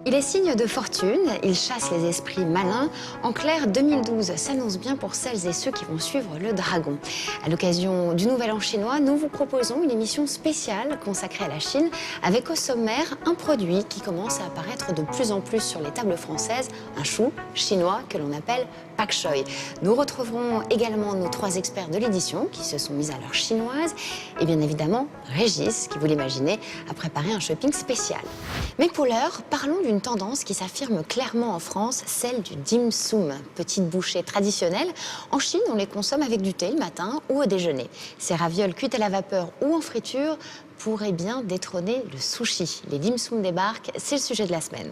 Il est signe de fortune, il chasse les esprits malins. En clair, 2012 s'annonce bien pour celles et ceux qui vont suivre le dragon. À l'occasion du Nouvel An chinois, nous vous proposons une émission spéciale consacrée à la Chine, avec au sommaire un produit qui commence à apparaître de plus en plus sur les tables françaises, un chou chinois que l'on appelle pak choy. Nous retrouverons également nos 3 experts de l'édition qui se sont mis à l'heure chinoise et bien évidemment Régis, qui vous l'imaginez, a préparé un shopping spécial. Mais pour l'heure, parlons d'une tendance qui s'affirme clairement en France, celle du dim sum, petite bouchée traditionnelle. En Chine, on les consomme avec du thé le matin ou au déjeuner. Ces ravioles cuites à la vapeur ou en friture pourraient bien détrôner le sushi. Les dim sum débarquent, c'est le sujet de la semaine.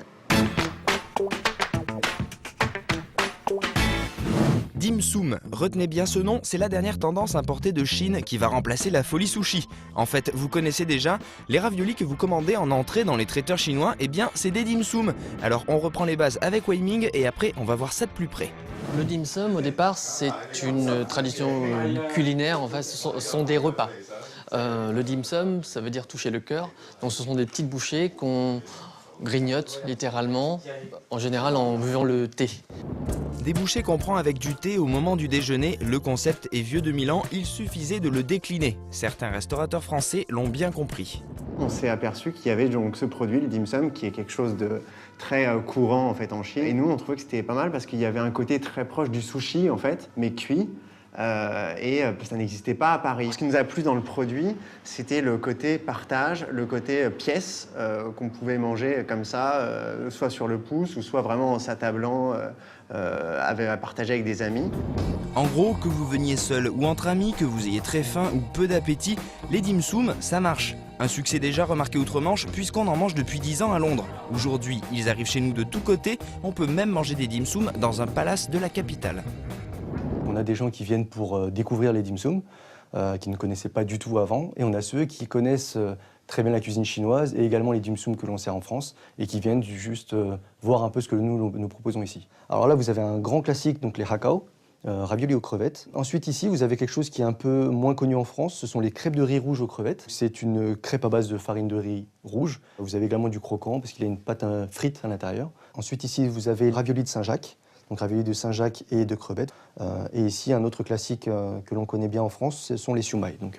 Dim sum, retenez bien ce nom, c'est la dernière tendance importée de Chine qui va remplacer la folie sushi. En fait, vous connaissez déjà, les raviolis que vous commandez en entrée dans les traiteurs chinois, eh bien c'est des dim sum. Alors on reprend les bases avec Wei Ming et après on va voir ça de plus près. Le dim sum, au départ, c'est une tradition culinaire, en fait, ce sont des repas. Le dim sum, ça veut dire toucher le cœur, donc ce sont des petites bouchées qu'on grignote littéralement, en général en buvant le thé. Des bouchées qu'on prend avec du thé au moment du déjeuner, le concept est vieux de 1000 ans, il suffisait de le décliner. Certains restaurateurs français l'ont bien compris. On s'est aperçu qu'il y avait donc ce produit, le dim sum, qui est quelque chose de très courant en fait en Chine. Et nous, on trouvait que c'était pas mal parce qu'il y avait un côté très proche du sushi en fait, mais cuit. Et ça n'existait pas à Paris. Ce qui nous a plu dans le produit, c'était le côté partage, le côté pièce qu'on pouvait manger comme ça, soit sur le pouce ou soit vraiment en s'attablant à partager avec des amis. En gros, que vous veniez seul ou entre amis, que vous ayez très faim ou peu d'appétit, les dim sum, ça marche. Un succès déjà remarqué outre-Manche puisqu'on en mange depuis 10 ans à Londres. Aujourd'hui, ils arrivent chez nous de tous côtés, on peut même manger des dim sum dans un palace de la capitale. On a des gens qui viennent pour découvrir les dim sum, qui ne connaissaient pas du tout avant. Et on a ceux qui connaissent très bien la cuisine chinoise et également les dim sum que l'on sert en France et qui viennent juste voir un peu ce que nous proposons ici. Alors là, vous avez un grand classique, donc les hakao, raviolis aux crevettes. Ensuite, ici, vous avez quelque chose qui est un peu moins connu en France, ce sont les crêpes de riz rouge aux crevettes. C'est une crêpe à base de farine de riz rouge. Vous avez également du croquant parce qu'il y a une pâte frite à l'intérieur. Ensuite, ici, vous avez ravioli de Saint-Jacques. Donc ravioli de Saint-Jacques et de crevettes. Et ici, un autre classique que l'on connaît bien en France, ce sont les siumai, donc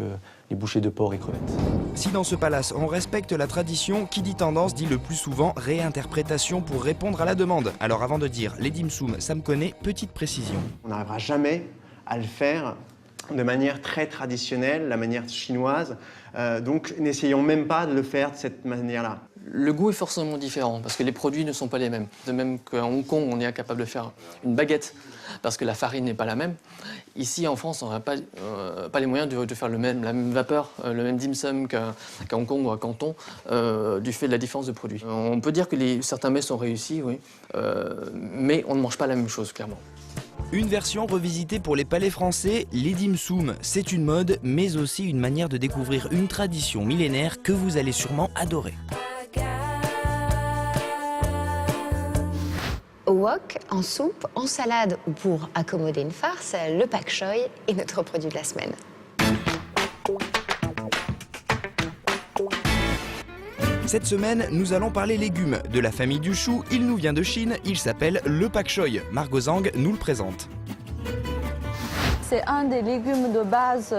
les bouchées de porc et crevettes. Si dans ce palace, on respecte la tradition, qui dit tendance dit le plus souvent réinterprétation pour répondre à la demande. Alors avant de dire les dim sum, ça me connaît, petite précision. On n'arrivera jamais à le faire de manière très traditionnelle, la manière chinoise. Donc n'essayons même pas de le faire de cette manière-là. Le goût est forcément différent parce que les produits ne sont pas les mêmes. De même qu'à Hong Kong, on est incapable de faire une baguette parce que la farine n'est pas la même. Ici, en France, on n'a pas les moyens de faire la même vapeur, le même dim sum qu'à Hong Kong ou à Canton, du fait de la différence de produits. On peut dire que certains mets sont réussis, oui, mais on ne mange pas la même chose, clairement. Une version revisitée pour les palais français, les dim sum, c'est une mode, mais aussi une manière de découvrir une tradition millénaire que vous allez sûrement adorer. Au wok, en soupe, en salade ou pour accommoder une farce, le pak choy est notre produit de la semaine. Cette semaine, nous allons parler légumes. De la famille du chou, il nous vient de Chine, il s'appelle le pak choy. Margot Zhang nous le présente. C'est un des légumes de base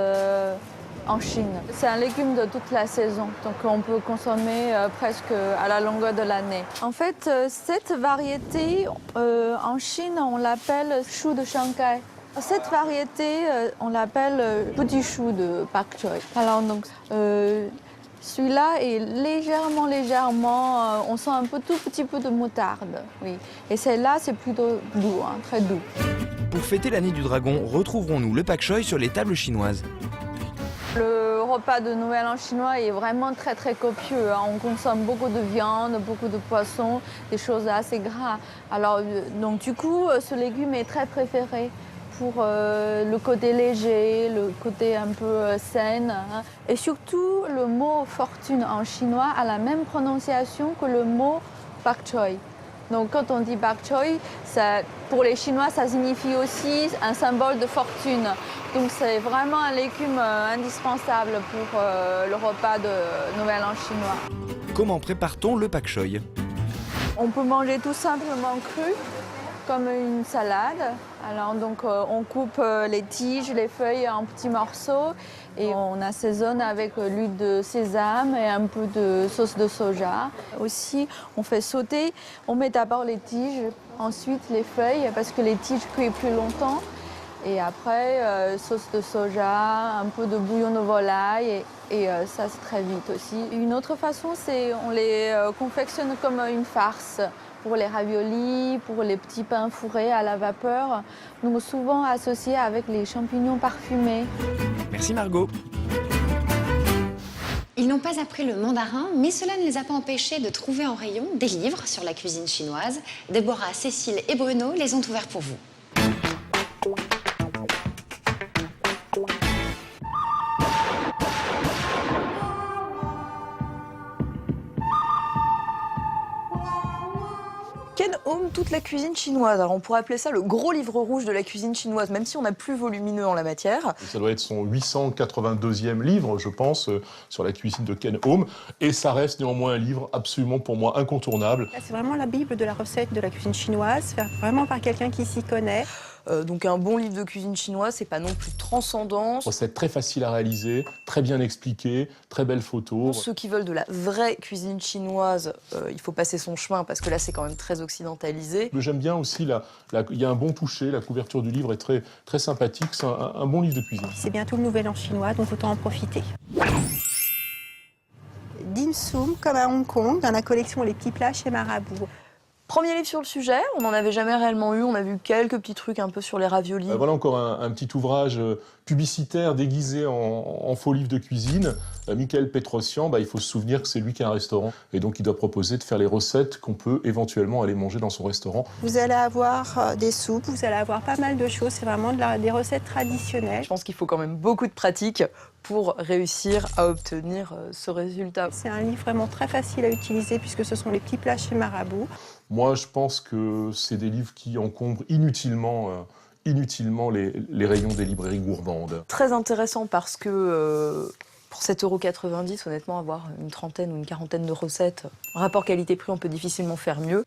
en Chine. C'est un légume de toute la saison, donc on peut consommer presque à la longueur de l'année. En fait, cette variété, en Chine, on l'appelle chou de Shanghai. Cette variété, on l'appelle petit chou de pak choy. Alors, donc, celui-là est légèrement, on sent un tout petit peu de moutarde, oui. Et celle-là, c'est plutôt doux, hein, très doux. Pour fêter l'année du dragon, retrouverons-nous le pak choy sur les tables chinoises. Le repas de Nouvel An chinois est vraiment très très copieux. On consomme beaucoup de viande, beaucoup de poissons, des choses assez gras. Alors donc du coup, ce légume est très préféré pour le côté léger, le côté un peu sain. Hein. Et surtout, le mot fortune en chinois a la même prononciation que le mot bok choy. Donc quand on dit bok choy, pour les Chinois, ça signifie aussi un symbole de fortune. Donc c'est vraiment un légume indispensable pour le repas de Nouvel An chinois. Comment prépare-t-on le pak choy? On peut manger tout simplement cru, comme une salade. Alors donc on coupe les tiges, les feuilles en petits morceaux et on assaisonne avec l'huile de sésame et un peu de sauce de soja. Aussi, on fait sauter, on met d'abord les tiges, ensuite les feuilles parce que les tiges cuisent plus longtemps. Et après, sauce de soja, un peu de bouillon de volaille et ça c'est très vite aussi. Une autre façon, c'est on les confectionne comme une farce. Pour les raviolis, pour les petits pains fourrés à la vapeur, donc souvent associés avec les champignons parfumés. Merci Margot. Ils n'ont pas appris le mandarin, mais cela ne les a pas empêchés de trouver en rayon des livres sur la cuisine chinoise. Déborah, Cécile et Bruno les ont ouverts pour vous. Ken Home, toute la cuisine chinoise. Alors on pourrait appeler ça le gros livre rouge de la cuisine chinoise, même si on a plus volumineux en la matière. Ça doit être son 882e livre, je pense, sur la cuisine de Ken Home. Et ça reste néanmoins un livre absolument, pour moi, incontournable. C'est vraiment la bible de la recette de la cuisine chinoise, fait vraiment par quelqu'un qui s'y connaît. Donc un bon livre de cuisine chinoise, c'est pas non plus transcendant. Recette très facile à réaliser, très bien expliquée, très belle photo. Pour ceux qui veulent de la vraie cuisine chinoise, il faut passer son chemin parce que là c'est quand même très occidentalisé. J'aime bien aussi, il y a un bon toucher, la couverture du livre est très, très sympathique, c'est un bon livre de cuisine. C'est bientôt le Nouvel An chinois, donc autant en profiter. Dim sum, comme à Hong Kong, dans la collection Les Petits Plats chez Marabout. Premier livre sur le sujet, on n'en avait jamais réellement eu, on a vu quelques petits trucs un peu sur les raviolis. Voilà encore un petit ouvrage publicitaire déguisé en faux livre de cuisine. Michael Petrosian, il faut se souvenir que c'est lui qui a un restaurant et donc il doit proposer de faire les recettes qu'on peut éventuellement aller manger dans son restaurant. Vous allez avoir des soupes, vous allez avoir pas mal de choses, c'est vraiment des recettes traditionnelles. Je pense qu'il faut quand même beaucoup de pratique pour réussir à obtenir ce résultat. C'est un livre vraiment très facile à utiliser puisque ce sont les petits plats chez Marabout. Moi, je pense que c'est des livres qui encombrent inutilement les rayons des librairies gourmandes. Très intéressant parce que pour 7,90 €, honnêtement, avoir une trentaine ou une quarantaine de recettes, rapport qualité-prix, on peut difficilement faire mieux.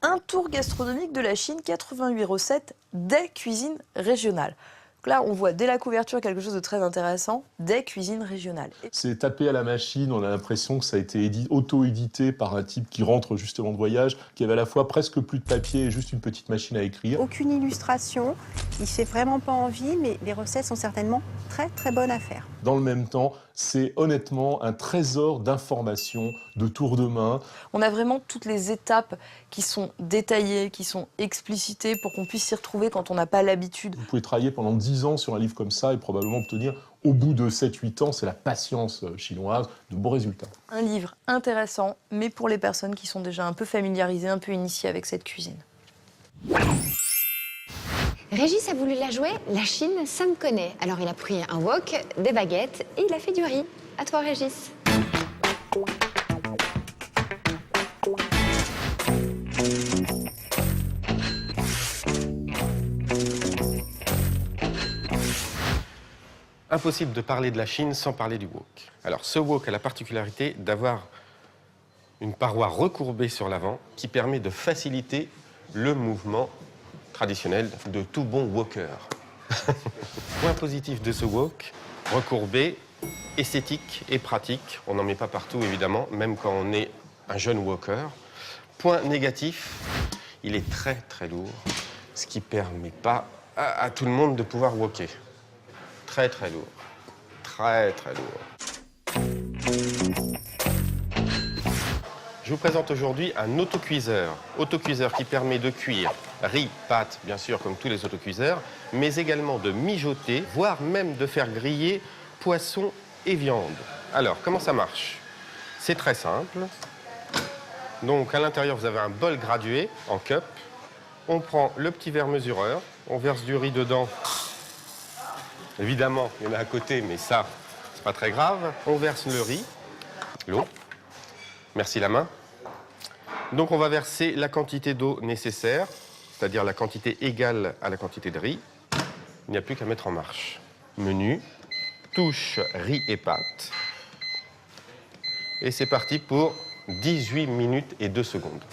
Un tour gastronomique de la Chine, 88 recettes des cuisines régionales. Donc là, on voit dès la couverture quelque chose de très intéressant, des cuisines régionales. C'est tapé à la machine, on a l'impression que ça a été auto-édité par un type qui rentre justement de voyage, qui avait à la fois presque plus de papier et juste une petite machine à écrire. Aucune illustration, il ne fait vraiment pas envie, mais les recettes sont certainement très très bonnes à faire. Dans le même temps, c'est honnêtement un trésor d'informations, de tours de main. On a vraiment toutes les étapes qui sont détaillées, qui sont explicitées pour qu'on puisse s'y retrouver quand on n'a pas l'habitude. Vous pouvez travailler pendant 10 ans sur un livre comme ça et probablement obtenir, au bout de 7-8 ans, c'est la patience chinoise, de beaux résultats. Un livre intéressant, mais pour les personnes qui sont déjà un peu familiarisées, un peu initiées avec cette cuisine. Régis a voulu la jouer, la Chine, ça me connaît. Alors il a pris un wok, des baguettes et il a fait du riz. À toi Régis. Impossible de parler de la Chine sans parler du wok. Alors ce wok a la particularité d'avoir une paroi recourbée sur l'avant qui permet de faciliter le mouvement traditionnel de tout bon woker. Point positif de ce wok, recourbé, esthétique et pratique. On n'en met pas partout évidemment, même quand on est un jeune woker. Point négatif, il est très très lourd, ce qui ne permet pas à tout le monde de pouvoir woker. Très très lourd, très très lourd. Je vous présente aujourd'hui un autocuiseur. Autocuiseur qui permet de cuire riz, pâtes, bien sûr, comme tous les autocuiseurs, mais également de mijoter, voire même de faire griller poisson et viande. Alors, comment ça marche? C'est très simple. Donc, à l'intérieur, vous avez un bol gradué en cup. On prend le petit verre mesureur, on verse du riz dedans. Évidemment, il y en a à côté, mais ça, c'est pas très grave. On verse le riz, l'eau. Merci la main. Donc on va verser la quantité d'eau nécessaire, c'est-à-dire la quantité égale à la quantité de riz. Il n'y a plus qu'à mettre en marche. Menu, touche, riz et pâtes. Et c'est parti pour 18 minutes et 2 secondes.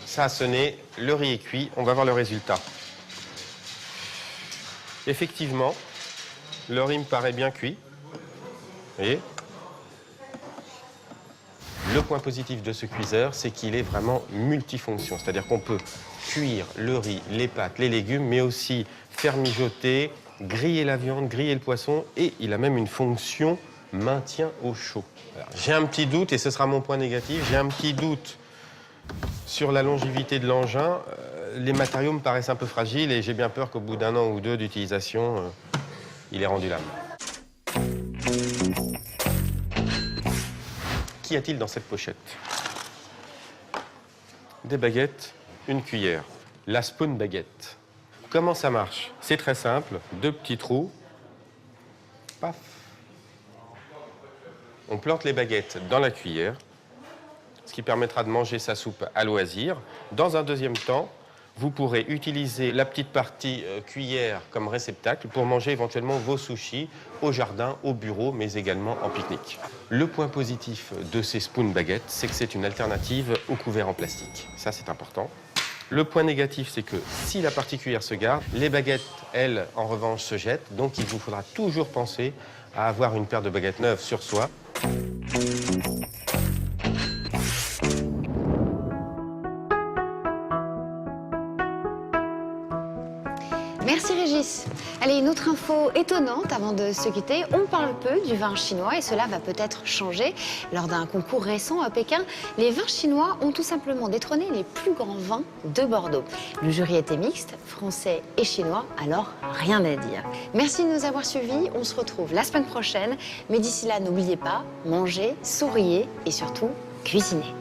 Ça a sonné, le riz est cuit, on va voir le résultat. Effectivement, le riz me paraît bien cuit. Vous voyez ? Le point positif de ce cuiseur, c'est qu'il est vraiment multifonction. C'est-à-dire qu'on peut cuire le riz, les pâtes, les légumes, mais aussi faire mijoter, griller la viande, griller le poisson, et il a même une fonction maintien au chaud. J'ai un petit doute, et ce sera mon point négatif, j'ai un petit doute sur la longévité de l'engin. Les matériaux me paraissent un peu fragiles, et j'ai bien peur qu'au bout d'1 an ou 2 d'utilisation, il ait rendu l'âme. Qu'y a-t-il dans cette pochette? Des baguettes, une cuillère. La spoon baguette. Comment ça marche? C'est très simple, 2 petits trous. Paf. On plante les baguettes dans la cuillère, ce qui permettra de manger sa soupe à loisir. Dans un deuxième temps, vous pourrez utiliser la petite partie cuillère comme réceptacle pour manger éventuellement vos sushis au jardin, au bureau, mais également en pique-nique. Le point positif de ces spoon baguettes, c'est que c'est une alternative au couvert en plastique. Ça, c'est important. Le point négatif, c'est que si la partie cuillère se garde, les baguettes, elles, en revanche, se jettent. Donc, il vous faudra toujours penser à avoir une paire de baguettes neuves sur soi. Merci Régis. Allez, une autre info étonnante avant de se quitter. On parle peu du vin chinois et cela va peut-être changer. Lors d'un concours récent à Pékin, les vins chinois ont tout simplement détrôné les plus grands vins de Bordeaux. Le jury était mixte, français et chinois, alors rien à dire. Merci de nous avoir suivis. On se retrouve la semaine prochaine. Mais d'ici là, n'oubliez pas, mangez, souriez et surtout, cuisinez.